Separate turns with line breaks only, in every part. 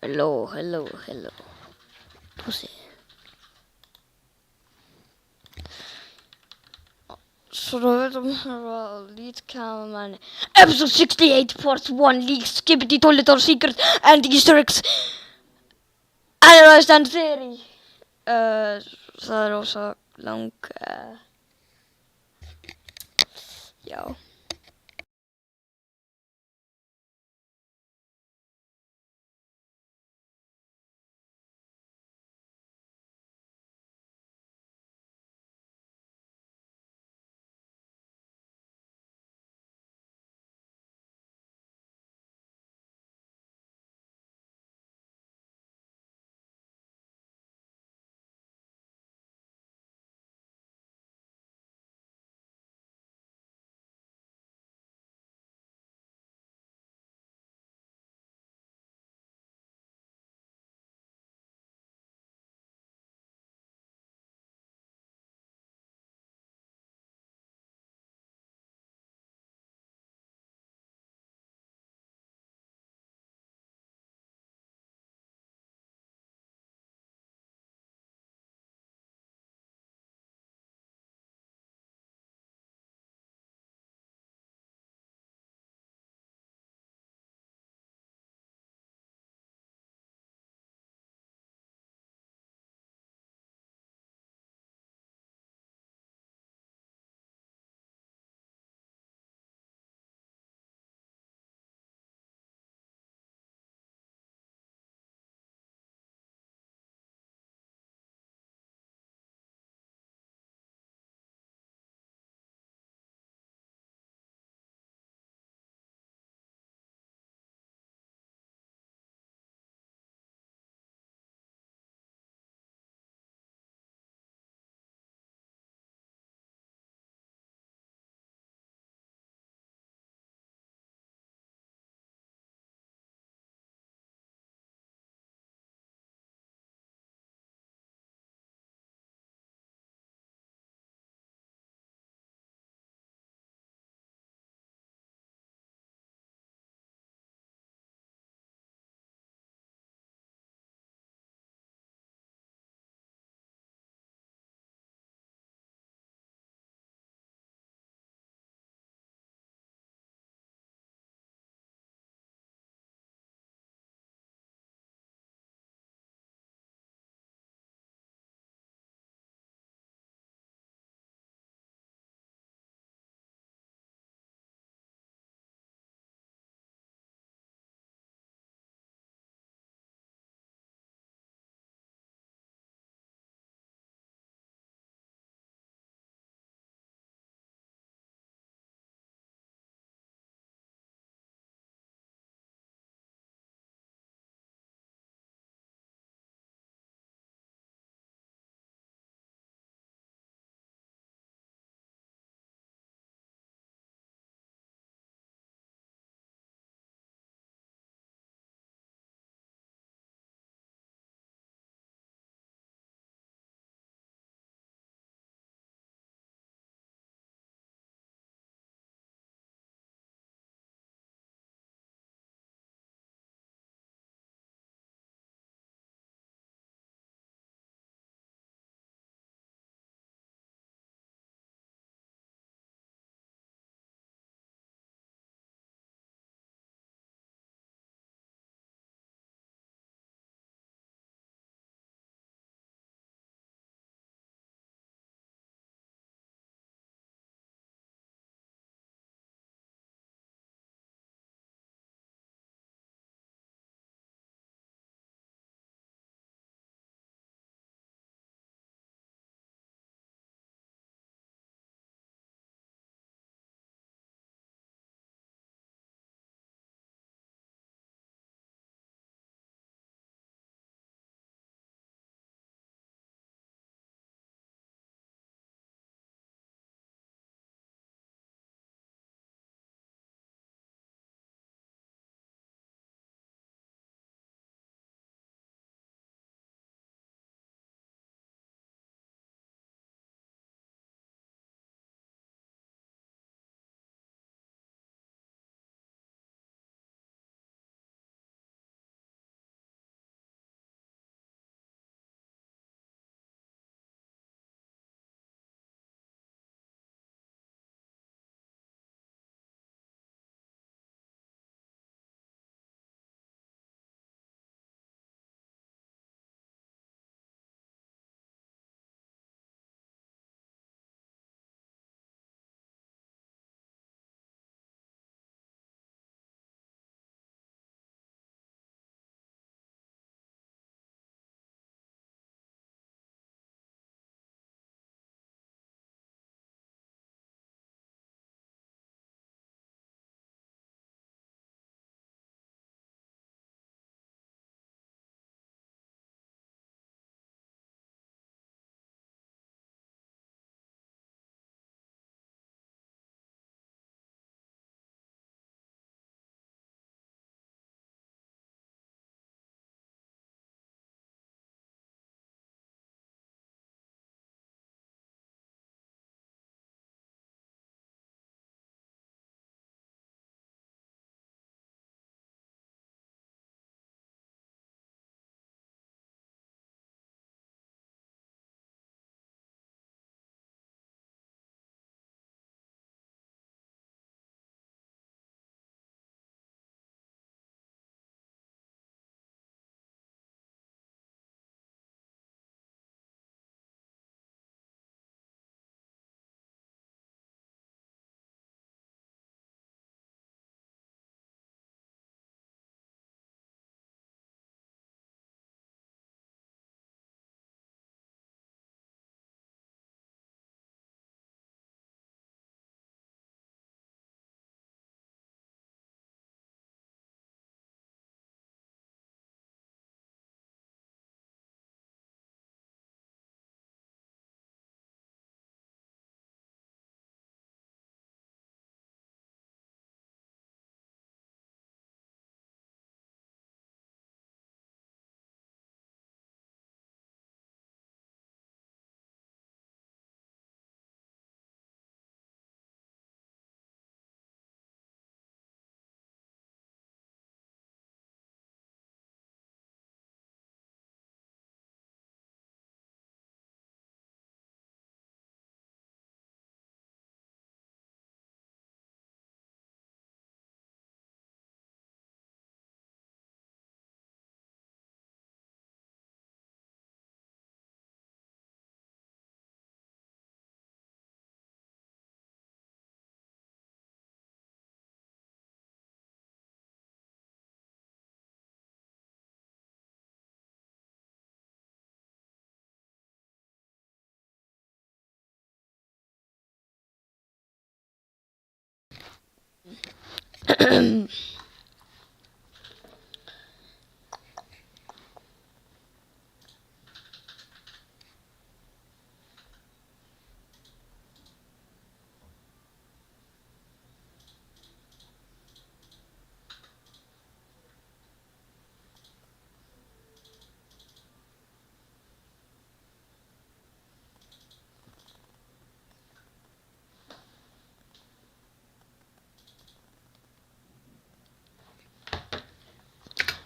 Hello. Pussy. So lead Camraman. Episode 68, Part 1, Leaks, Skibidi, Toilet or Secret, and Easter eggs. Analyzed and theory. Það rosa lang... já.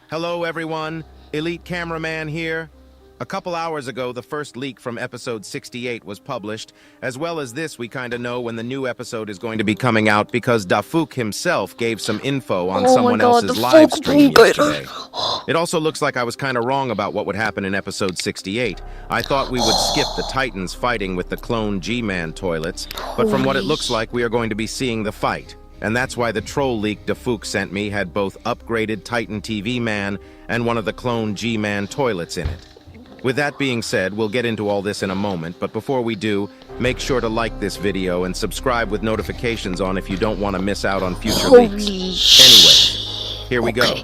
Hello everyone, Elite Camraman here. A couple hours ago, the first leak from episode 68 was published. As well as this, we kinda know when the new episode is going to be coming out because Dafuk himself gave some info on someone else's live stream yesterday. It also looks like I was kinda wrong about what would happen in episode 68. I thought we would skip the Titans fighting with the clone G-Man toilets, but from what it looks like, we are going to be seeing the fight. And that's why the troll leak Dafuk sent me had both upgraded Titan TV Man and one of the clone G-Man toilets in it. With that being said, we'll get into all this in a moment, but before we do, make sure to like this video and subscribe with notifications on if you don't want to miss out on future leaks. Anyway, here we go.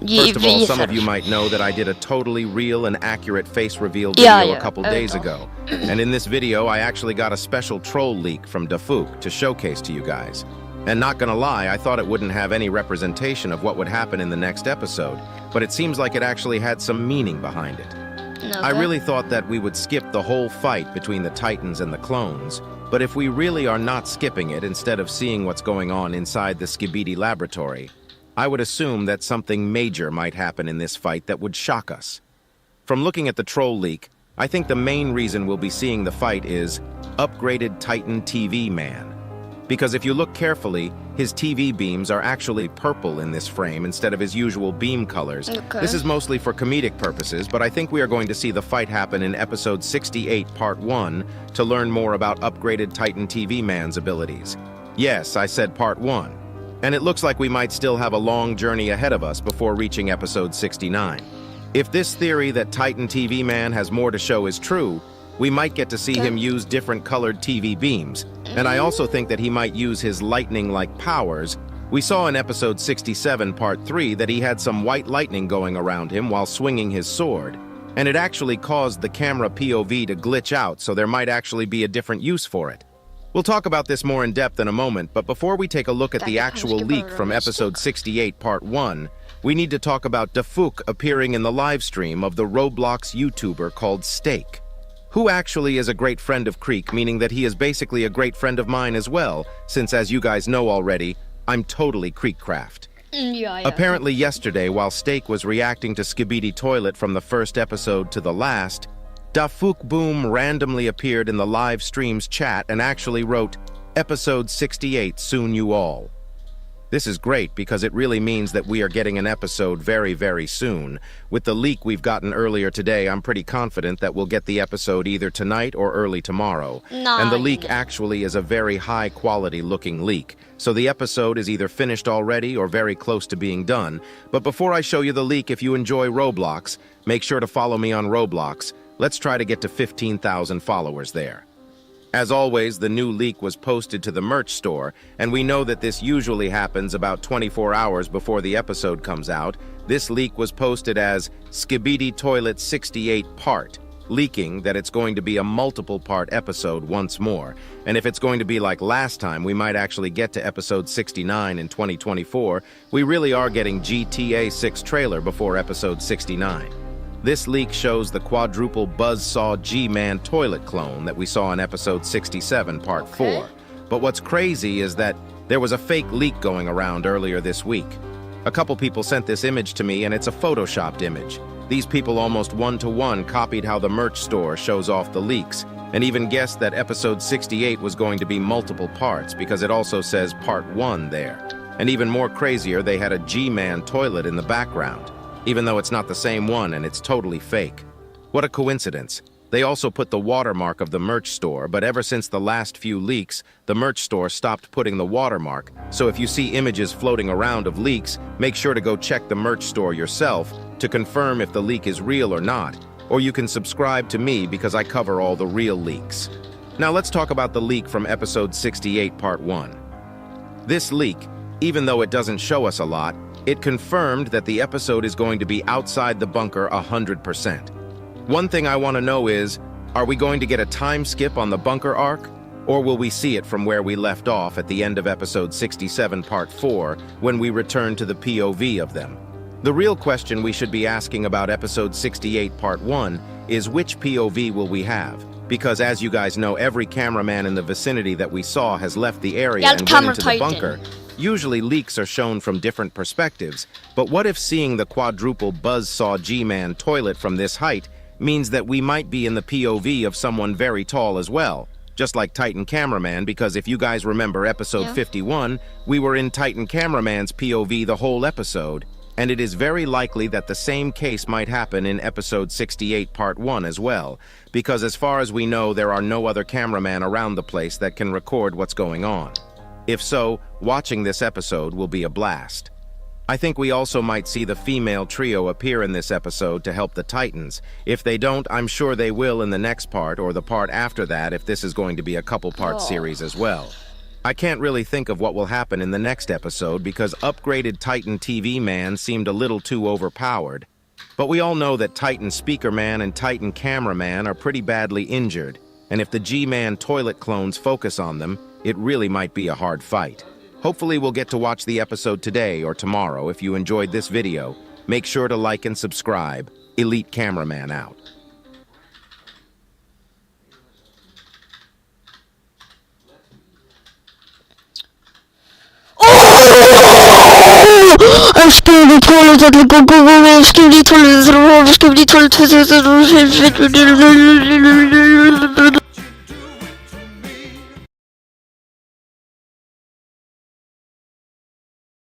First of all, some of you might know that I did a totally real and accurate face reveal video a couple days ago. And in this video, I actually got a special troll leak from Dafuk to showcase to you guys. And not gonna lie, I thought it wouldn't have any representation of what would happen in the next episode, but it seems like it actually had some meaning behind it. I really thought that we would skip the whole fight between the Titans and the clones, but if we really are not skipping it instead of seeing what's going on inside the Skibidi laboratory, I would assume that something major might happen in this fight that would shock us. From looking at the troll leak, I think the main reason we'll be seeing the fight is upgraded Titan TV Man. Because if you look carefully, his TV beams are actually purple in this frame instead of his usual beam colors. This is mostly for comedic purposes, but I think we are going to see the fight happen in episode 68, part 1, to learn more about upgraded Titan TV Man's abilities. Yes, I said part 1. And it looks like we might still have a long journey ahead of us before reaching episode 69. If this theory that Titan TV Man has more to show is true, we might get to see him use different colored TV beams. And I also think that he might use his lightning-like powers. We saw in episode 67, part 3, that he had some white lightning going around him while swinging his sword. And it actually caused the camera POV to glitch out, so there might actually be a different use for it. We'll talk about this more in depth in a moment, but before we take a look at the actual leak from episode 68, part 1, we need to talk about Dafuk appearing in the live stream of the Roblox YouTuber called Steak, who actually is a great friend of Creek, meaning that he is basically a great friend of mine as well, since as you guys know already, I'm totally Creekcraft. Apparently yesterday, while Steak was reacting to Skibidi Toilet from the first episode to the last, Dafuk Boom randomly appeared in the live stream's chat and actually wrote, "Episode 68, soon you all." This is great because it really means that we are getting an episode very, very soon. With the leak we've gotten earlier today, I'm pretty confident that we'll get the episode either tonight or early tomorrow. And the leak actually is a very high-quality looking leak. So the episode is either finished already or very close to being done. But before I show you the leak, if you enjoy Roblox, make sure to follow me on Roblox. Let's try to get to 15,000 followers there. As always, the new leak was posted to the merch store, and we know that this usually happens about 24 hours before the episode comes out. This leak was posted as Skibidi Toilet 68 part, leaking that it's going to be a multiple-part episode once more. And if it's going to be like last time, we might actually get to episode 69 in 2024. We really are getting GTA 6 trailer before episode 69. This leak shows the quadruple buzzsaw G-Man toilet clone that we saw in episode 67, part 4. But what's crazy is that there was a fake leak going around earlier this week. A couple people sent this image to me, and it's a photoshopped image. These people almost one-to-one copied how the merch store shows off the leaks, and even guessed that episode 68 was going to be multiple parts because it also says part 1 there. And even more crazier, they had a G-Man toilet in the background, even though it's not the same one and it's totally fake. What a coincidence. They also put the watermark of the merch store, but ever since the last few leaks, the merch store stopped putting the watermark. So if you see images floating around of leaks, make sure to go check the merch store yourself to confirm if the leak is real or not. Or you can subscribe to me because I cover all the real leaks. Now let's talk about the leak from episode 68, part 1. This leak Even though it doesn't show us a lot, it confirmed that the episode is going to be outside the bunker 100%. One thing I want to know is, are we going to get a time skip on the bunker arc? Or will we see it from where we left off at the end of episode 67 part 4 when we return to the POV of them? The real question we should be asking about episode 68 part 1 is which POV will we have? Because as you guys know, every cameraman in the vicinity that we saw has left the area and went into the bunker. Usually leaks are shown from different perspectives, but what if seeing the quadruple buzzsaw G-Man toilet from this height means that we might be in the POV of someone very tall as well? Just like Titan Cameraman, because if you guys remember episode 51, we were in Titan Cameraman's POV the whole episode, and it is very likely that the same case might happen in episode 68 part 1 as well, because as far as we know, there are no other cameraman around the place that can record what's going on. If so, watching this episode will be a blast. I think we also might see the female trio appear in this episode to help the Titans. If they don't, I'm sure they will in the next part or the part after that if this is going to be a couple-part series as well. I can't really think of what will happen in the next episode because upgraded Titan TV Man seemed a little too overpowered. But we all know that Titan Speaker Man and Titan Cameraman are pretty badly injured, and if the G-Man toilet clones focus on them, it really might be a hard fight. Hopefully we'll get to watch the episode today or tomorrow. If you enjoyed this video, make sure to like and subscribe. Elite Cameraman out.
I'm Skibidi toilet, Skibidi toilet, Skibidi toilet,